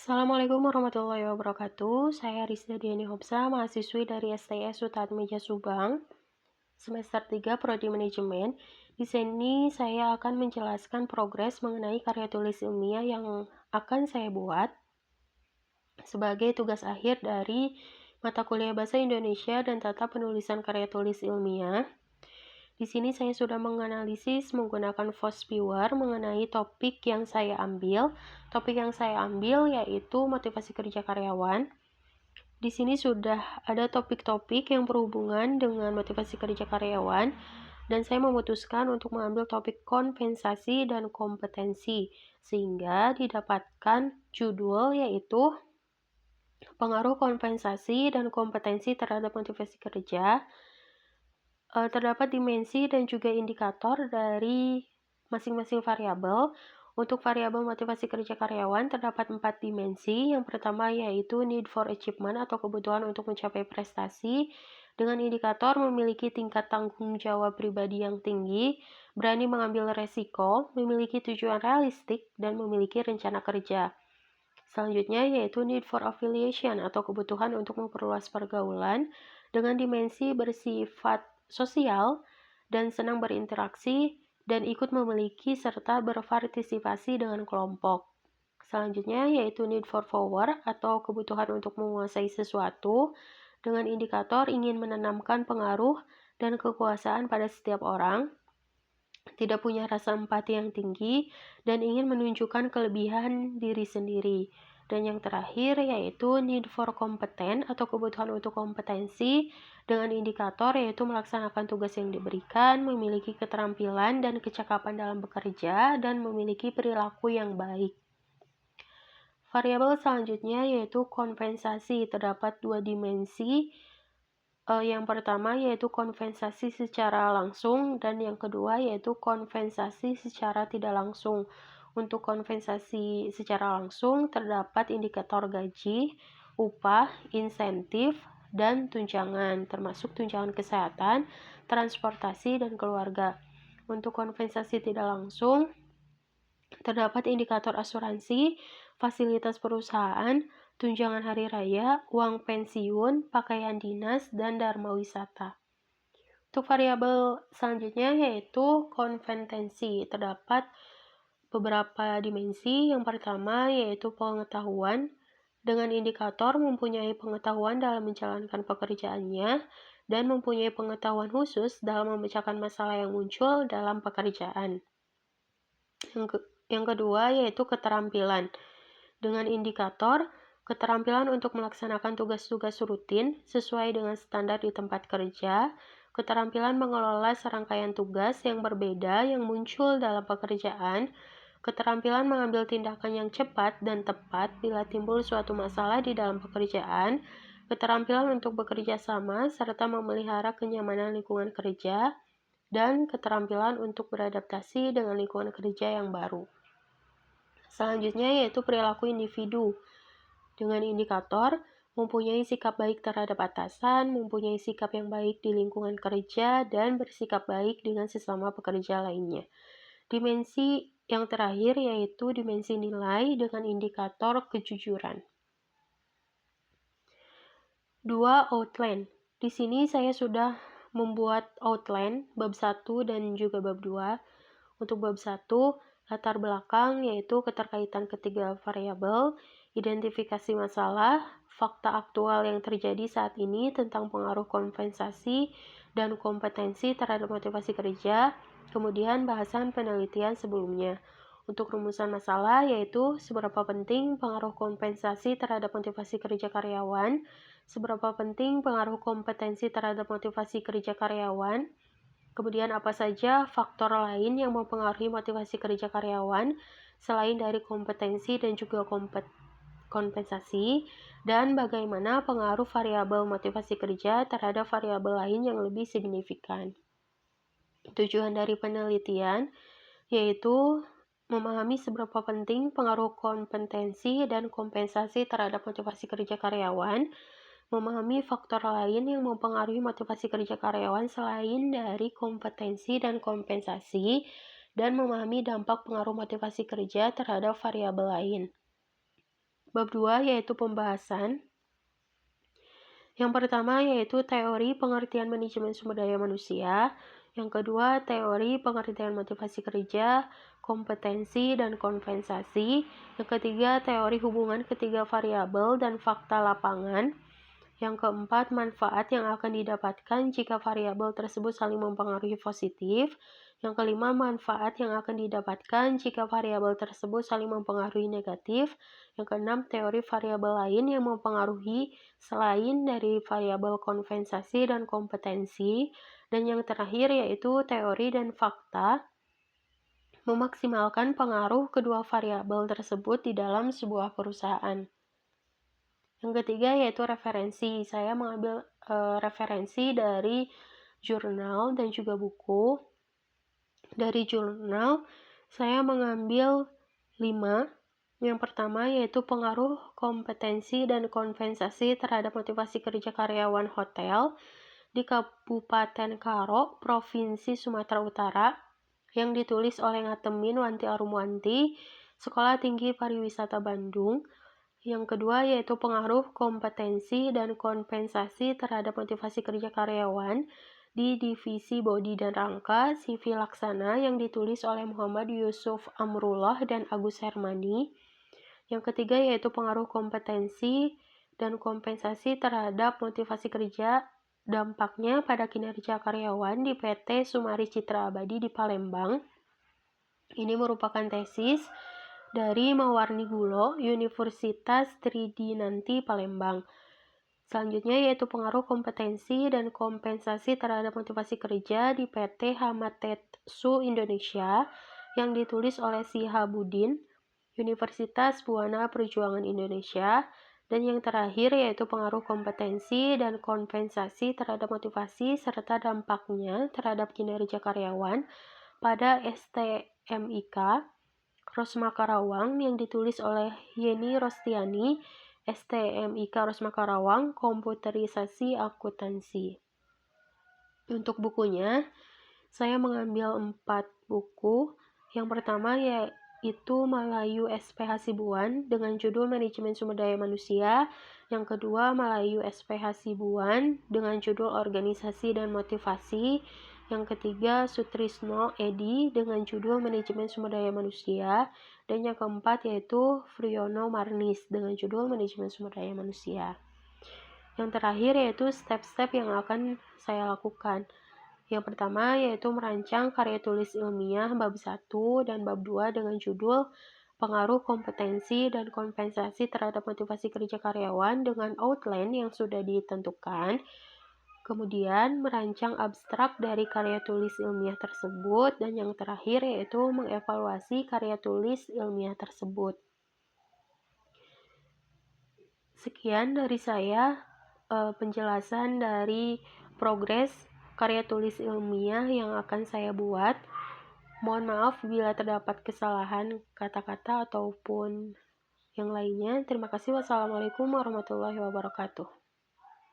Assalamualaikum warahmatullahi wabarakatuh. Saya Rizda Diani Hopsa, mahasiswi dari STS Sutatmeja Subang, semester 3 Prodi Manajemen. Di sini saya akan menjelaskan progres mengenai karya tulis ilmiah yang akan saya buat sebagai tugas akhir dari mata kuliah Bahasa Indonesia dan Tata Penulisan Karya Tulis Ilmiah. Di sini saya sudah menganalisis menggunakan Fast Viewer mengenai topik yang saya ambil. Topik yang saya ambil yaitu motivasi kerja karyawan. Di sini sudah ada topik-topik yang berhubungan dengan motivasi kerja karyawan, dan saya memutuskan untuk mengambil topik kompensasi dan kompetensi, sehingga didapatkan judul yaitu pengaruh kompensasi dan kompetensi terhadap motivasi kerja. Terdapat dimensi dan juga indikator dari masing-masing variabel. Untuk variabel motivasi kerja karyawan terdapat 4 dimensi. Yang pertama yaitu need for achievement atau kebutuhan untuk mencapai prestasi, dengan indikator memiliki tingkat tanggung jawab pribadi yang tinggi, berani mengambil resiko, memiliki tujuan realistik, dan memiliki rencana kerja. Selanjutnya yaitu need for affiliation atau kebutuhan untuk memperluas pergaulan, dengan dimensi bersifat sosial dan senang berinteraksi dan ikut memiliki serta berpartisipasi dengan kelompok. Selanjutnya yaitu need for power atau kebutuhan untuk menguasai sesuatu, dengan indikator ingin menanamkan pengaruh dan kekuasaan pada setiap orang, tidak punya rasa empati yang tinggi, dan ingin menunjukkan kelebihan diri sendiri. Dan yang terakhir yaitu need for competen atau kebutuhan untuk kompetensi, dengan indikator yaitu melaksanakan tugas yang diberikan, memiliki keterampilan dan kecakapan dalam bekerja, dan memiliki perilaku yang baik. Variabel selanjutnya yaitu kompensasi. Terdapat dua dimensi. Yang pertama yaitu kompensasi secara langsung, dan yang kedua yaitu kompensasi secara tidak langsung. Untuk kompensasi secara langsung terdapat indikator gaji, upah, insentif, dan tunjangan, termasuk tunjangan kesehatan, transportasi, dan keluarga. Untuk kompensasi tidak langsung terdapat indikator asuransi, fasilitas perusahaan, tunjangan hari raya, uang pensiun, pakaian dinas, dan dharma wisata. Untuk variabel selanjutnya yaitu kompetensi. Terdapat beberapa dimensi. Yang pertama yaitu pengetahuan, dengan indikator mempunyai pengetahuan dalam menjalankan pekerjaannya dan mempunyai pengetahuan khusus dalam memecahkan masalah yang muncul dalam pekerjaan. Yang kedua yaitu keterampilan, dengan indikator keterampilan untuk melaksanakan tugas-tugas rutin sesuai dengan standar di tempat kerja, keterampilan mengelola serangkaian tugas yang berbeda yang muncul dalam pekerjaan, keterampilan mengambil tindakan yang cepat dan tepat bila timbul suatu masalah di dalam pekerjaan, keterampilan untuk bekerja sama serta memelihara kenyamanan lingkungan kerja, dan keterampilan untuk beradaptasi dengan lingkungan kerja yang baru. Selanjutnya yaitu perilaku individu, dengan indikator mempunyai sikap baik terhadap atasan, mempunyai sikap yang baik di lingkungan kerja, dan bersikap baik dengan sesama pekerja lainnya. Dimensi yang terakhir yaitu dimensi nilai, dengan indikator kejujuran. 2. Outline. Di sini saya sudah membuat outline bab 1 dan juga bab 2. Untuk bab 1, latar belakang yaitu keterkaitan ketiga variabel, identifikasi masalah, fakta aktual yang terjadi saat ini tentang pengaruh kompensasi dan kompetensi terhadap motivasi kerja, kemudian bahasan penelitian sebelumnya. Untuk rumusan masalah yaitu seberapa penting pengaruh kompensasi terhadap motivasi kerja karyawan, seberapa penting pengaruh kompetensi terhadap motivasi kerja karyawan, kemudian apa saja faktor lain yang mempengaruhi motivasi kerja karyawan selain dari kompetensi dan juga kompensasi, dan bagaimana pengaruh variabel motivasi kerja terhadap variabel lain yang lebih signifikan. Tujuan dari penelitian yaitu memahami seberapa penting pengaruh kompetensi dan kompensasi terhadap motivasi kerja karyawan, memahami faktor lain yang mempengaruhi motivasi kerja karyawan selain dari kompetensi dan kompensasi, dan memahami dampak pengaruh motivasi kerja terhadap variabel lain. Bab 2 yaitu pembahasan. Yang pertama yaitu teori pengertian manajemen sumber daya manusia. Yang kedua, teori pengertian motivasi kerja, kompetensi, dan kompensasi. Yang ketiga, teori hubungan ketiga variabel dan fakta lapangan. Yang keempat, manfaat yang akan didapatkan jika variabel tersebut saling mempengaruhi positif. Yang kelima, manfaat yang akan didapatkan jika variabel tersebut saling mempengaruhi negatif. Yang keenam, teori variabel lain yang mempengaruhi selain dari variabel kompensasi dan kompetensi. Dan yang terakhir yaitu teori dan fakta memaksimalkan pengaruh kedua variabel tersebut di dalam sebuah perusahaan. Yang ketiga yaitu referensi. Saya mengambil referensi dari jurnal dan juga buku. Dari jurnal, saya mengambil 5. Yang pertama yaitu pengaruh kompetensi dan kompensasi terhadap motivasi kerja karyawan hotel di Kabupaten Karo, Provinsi Sumatera Utara, yang ditulis oleh Ngatemin Wanti Arumwanti, Sekolah Tinggi Pariwisata Bandung. Yang kedua yaitu pengaruh kompetensi dan kompensasi terhadap motivasi kerja karyawan di Divisi Bodi dan Rangka Sivi Laksana, yang ditulis oleh Muhammad Yusuf Amrullah dan Agus Hermani. Yang ketiga yaitu pengaruh kompetensi dan kompensasi terhadap motivasi kerja, dampaknya pada kinerja karyawan di PT Sumari Citra Abadi di Palembang. Ini merupakan tesis dari Mawarni Gulo, Universitas Tridinanti Palembang. Selanjutnya yaitu pengaruh kompetensi dan kompensasi terhadap motivasi kerja di PT Hamatetsu Indonesia, yang ditulis oleh Sihabudin, Universitas Buana Perjuangan Indonesia. Dan yang terakhir yaitu pengaruh kompetensi dan kompensasi terhadap motivasi serta dampaknya terhadap kinerja karyawan pada STMIK Rosma Karawang, yang ditulis oleh Yeni Rostiani, STMIK Rosma Karawang, Komputerisasi Akuntansi. Untuk bukunya, saya mengambil 4 buku. Yang pertama yaitu Malayu SP Hasibuan dengan judul Manajemen Sumber Daya Manusia. Yang kedua, Malayu SP Hasibuan dengan judul Organisasi dan Motivasi. Yang ketiga, Sutrisno Edi dengan judul Manajemen Sumber Daya Manusia. Dan yang keempat yaitu Friyono Marnis dengan judul Manajemen Sumber Daya Manusia. Yang terakhir yaitu step-step yang akan saya lakukan. Yang pertama yaitu merancang karya tulis ilmiah bab 1 dan bab 2 dengan judul Pengaruh Kompetensi dan Kompensasi terhadap Motivasi Kerja Karyawan dengan outline yang sudah ditentukan. Kemudian merancang abstrak dari karya tulis ilmiah tersebut, dan yang terakhir yaitu mengevaluasi karya tulis ilmiah tersebut. Sekian dari saya penjelasan dari progres karya tulis ilmiah yang akan saya buat. Mohon maaf bila terdapat kesalahan kata-kata ataupun yang lainnya. Terima kasih. Wassalamualaikum warahmatullahi wabarakatuh.